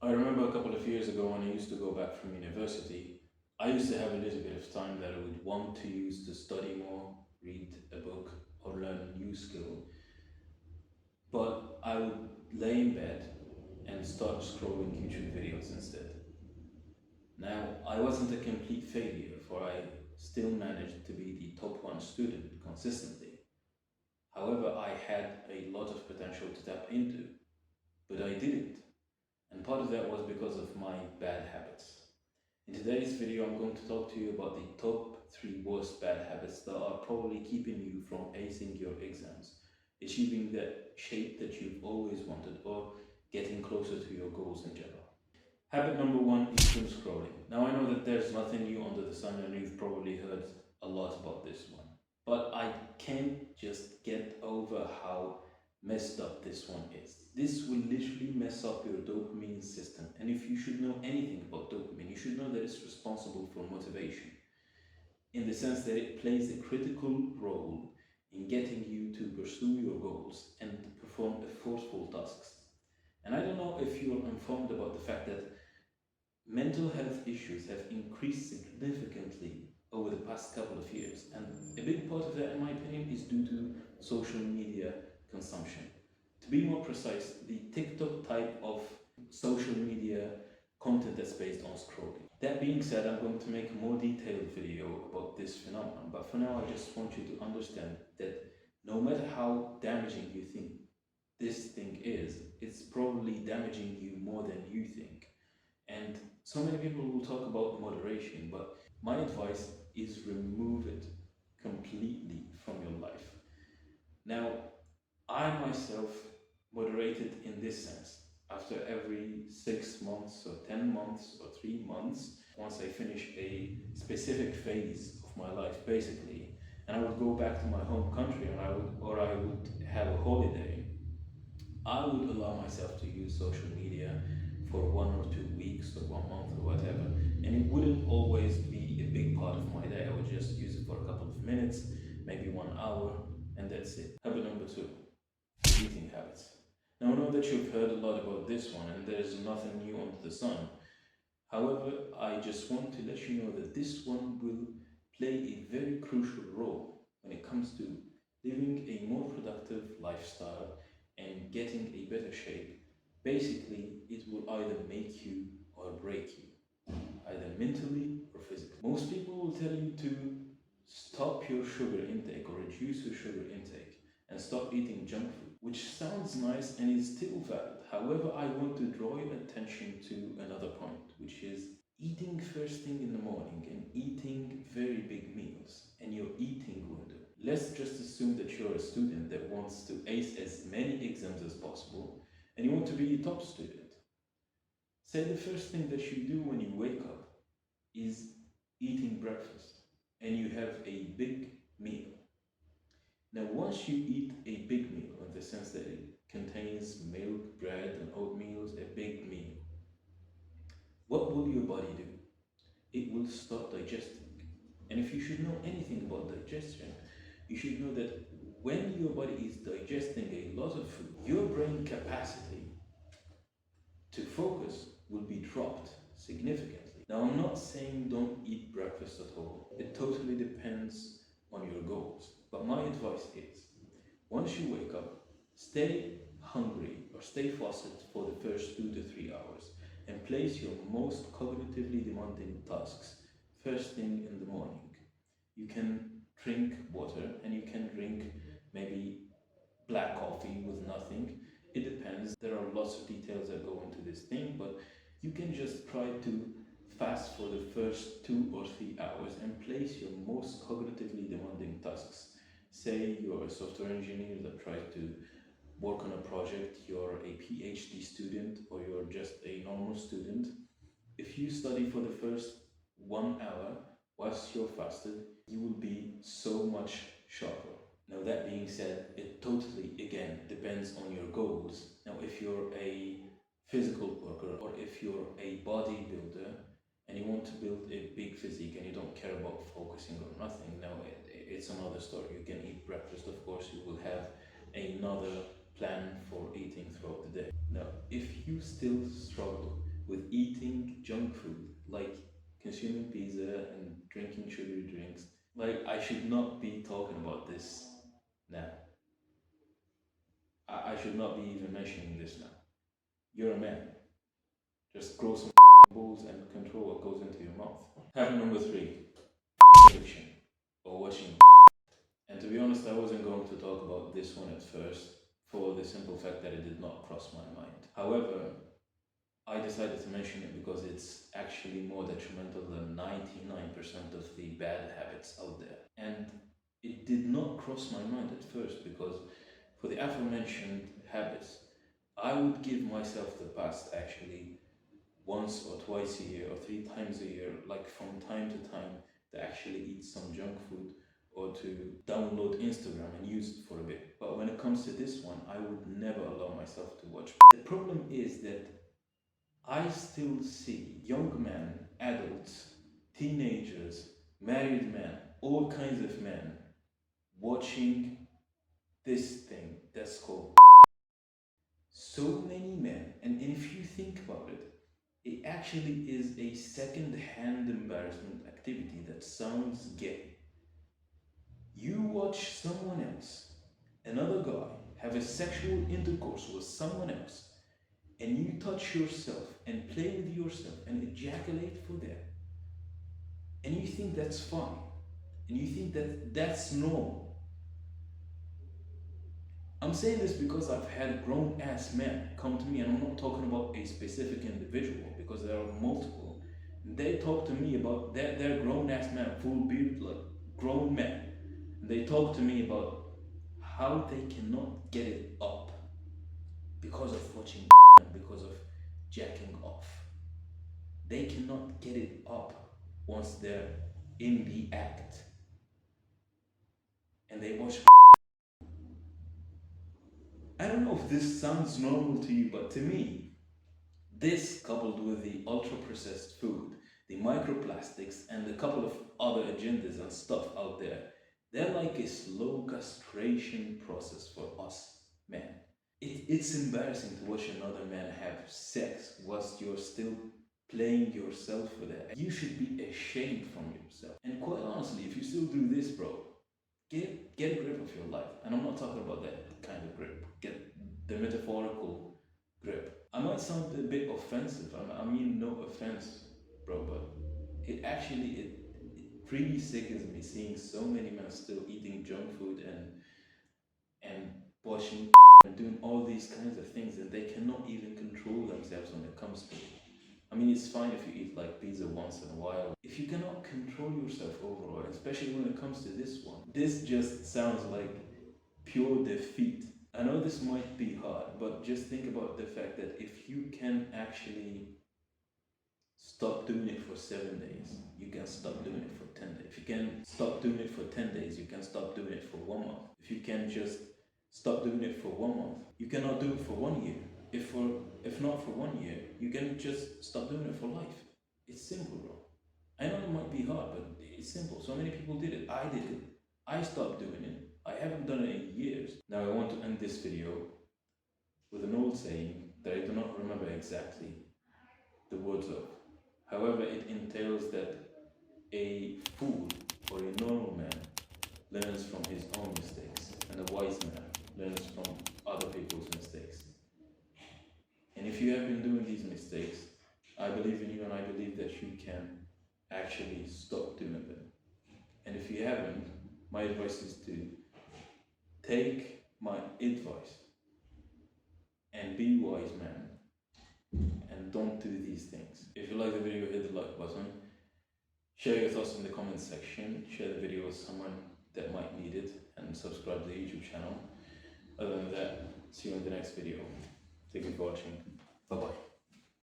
I remember a couple of years ago when I used to go back from university, I used to have a little bit of time that I would want to use to study more, read a book, or learn a new skill. But I would lay in bed and start scrolling YouTube videos instead. Now, I wasn't a complete failure, for I still managed to be the top one student consistently. However, I had a lot of potential to tap into, but I didn't. And part of that was because of my bad habits. In today's video, I'm going to talk to you about the top 3 worst bad habits that are probably keeping you from acing your exams, achieving that shape that you've always wanted, or getting closer to your goals in general. Habit number 1 is doom scrolling. Now, I know that there's nothing new under the sun, and you've probably heard a lot about this one. But I can't just get over how messed up this one is. This will literally mess up your dopamine system. And if you should know anything about dopamine, you should know that it's responsible for motivation, in the sense that it plays a critical role in getting you to pursue your goals and perform forceful tasks. And I don't know if you're informed about the fact that mental health issues have increased significantly over the past couple of years, and a big part of that, in my opinion, is due to social media consumption. To be more precise, the TikTok type of social media content that's based on scrolling. That being said, I'm going to make a more detailed video about this phenomenon, but for now, I just want you to understand that no matter how damaging you think this thing is, it's probably damaging you more than you think. And so many people will talk about moderation, but my advice is remove it completely from your life. Now, I myself moderated in this sense. After every 6 months or 10 months or 3 months, once I finish a specific phase of my life, basically, and I would go back to my home country and I would have a holiday, I would allow myself to use social media for 1 or 2 weeks or 1 month or whatever. And it wouldn't always be a big part of my day. I would just use it for a couple of minutes, maybe 1 hour, and that's it. Habit number 2, eating habits. Now I know that you've heard a lot about this one and there's nothing new under the sun. However, I just want to let you know that this one will play a very crucial role when it comes to living a more productive lifestyle and getting a better shape. Basically, it will either make you or break you, either mentally or physically. Most people will tell you to stop your sugar intake or reduce your sugar intake and stop eating junk food, which sounds nice and is still valid. However, I want to draw your attention to another point, which is eating first thing in the morning and eating very big meals and your eating window. Let's just assume that you're a student that wants to ace as many exams as possible and you want to be a top student. Say the first thing that you do when you wake up is eating breakfast and you have a big meal. Now, once you eat a big meal, in the sense that it contains milk, bread, and oatmeal, a big meal, what will your body do? It will start digesting. And if you should know anything about digestion, you should know that when your body is digesting a lot of food, your brain capacity to focus will be dropped significantly. Now, I'm not saying don't eat breakfast at all. It totally depends on your goals. But my advice is, once you wake up, stay hungry or stay fasted for the first 2 to 3 hours and place your most cognitively demanding tasks first thing in the morning. You can drink water and you can drink maybe black coffee with nothing. It depends. There are lots of details that go into this thing, but you can just try to fast for the first 2 or 3 hours and place your most cognitively demanding tasks. Say you're a software engineer that tries to work on a project, you're a PhD student, or you're just a normal student. If you study for the first 1 hour whilst you're fasted, you will be so much sharper. Now, that being said, it totally, again, depends on your goals. Now, if you're a physical worker or if you're a bodybuilder and you want to build a big physique and you don't care about focusing on nothing, now it's another story. You can eat breakfast, of course, you will have another plan for eating throughout the day. Now, if you still struggle with eating junk food, like consuming pizza and drinking sugary drinks. Like, I should not be talking about this now. I should not be even mentioning this now. You're a man. Just grow some balls and control what goes into your mouth. Habit number 3, addiction or watching. And to be honest, I wasn't going to talk about this one at first for the simple fact that it did not cross my mind. However, I decided to mention it because it's actually more detrimental than 99% of the bad habits out there. And it did not cross my mind at first because for the aforementioned habits, I would give myself the pass actually once or twice a year or 3 times a year, like from time to time, to actually eat some junk food or to download Instagram and use it for a bit. But when it comes to this one, I would never allow myself to watch. The problem is that I still see young men, adults, teenagers, married men, all kinds of men watching this thing that's called. So many men, and if you think about it, it actually is a second-hand embarrassment activity that sounds gay. You watch someone else, another guy, have a sexual intercourse with someone else, and you touch yourself and play with yourself and ejaculate for them, and you think that's fine, and you think that that's normal. I'm saying this because I've had grown-ass men come to me, and I'm not talking about a specific individual because there are multiple. They talk to me about they're grown-ass men, full beard, like grown men. They talk to me about how they cannot get it up because of watching and because of jacking off. They cannot get it up once they're in the act and they watch. I don't know if this sounds normal to you, but to me, this coupled with the ultra processed food, the microplastics, and a couple of other agendas and stuff out there, they're like a slow castration process for us men. It's embarrassing to watch another man have sex whilst you're still playing yourself for that. You should be ashamed from yourself. And quite honestly, if you still do this, bro, get a grip of your life. And I'm not talking about that kind of grip. Get the metaphorical grip. I might sound a bit offensive. I mean, no offense, bro, but it really sickens me seeing so many men still eating junk food and washing and doing all these kinds of things, and they cannot even control themselves when it comes to it. I mean, it's fine if you eat like pizza once in a while. If you cannot control yourself overall, especially when it comes to this one, this just sounds like pure defeat. I know this might be hard, but just think about the fact that if you can actually stop doing it for 7 days, you can stop doing it for 10 days. If you can stop doing it for 10 days, you can stop doing it for 1 month. If you can just stop doing it for 1 month, you cannot do it for 1 year. If not for 1 year, you can just stop doing it for life. It's simple, bro. I know it might be hard, but it's simple. So many people did it. I did it. I stopped doing it. I haven't done it in years. Now I want to end this video with an old saying that I do not remember exactly the words of. However, it entails that a fool or a normal man learns from his own mistakes, and a wise man learns from other people's mistakes. And if you have been doing these mistakes, I believe in you, and I believe that you can actually stop doing them. And if you haven't, my advice is to take my advice and be wise, man, and don't do these things. If you like the video, hit the like button. Share your thoughts in the comments section. Share the video with someone that might need it, and subscribe to the YouTube channel. Other than that, see you in the next video. Thank you for watching. Bye bye.